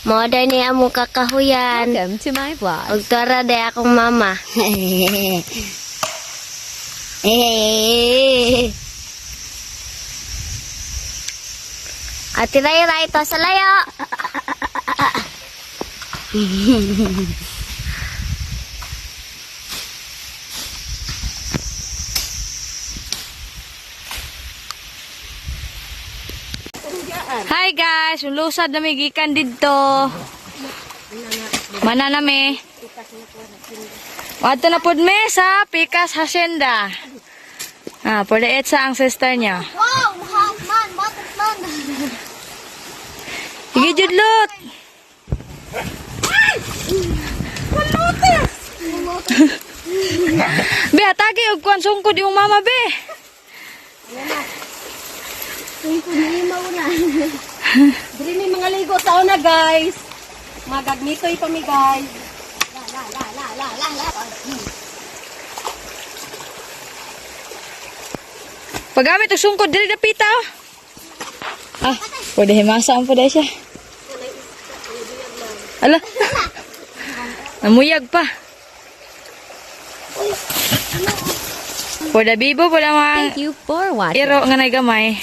Modern ni among kakahuyan. Welcome to my vlog. Og tara day akong mama. At tiray-ray to sa layo. Hi guys, lusad na may gikan dito. Mana na me? Wato na pod me sa Pikas Hacienda. Pwede sa ang sister niya. Wow, man, matot man. Sige, Judlot. Be, atake og kuan sungkod yung mama, be. Dili may mga ligo sa una, guys. Magagnitoy pa mi, guys. Paggamit og sungkod dili na pita. Pwede himasa ang pwede siya. Ala. Namuyag pa. Pwede bibo, pwede mga Thank you for watching. iro nga na gamay.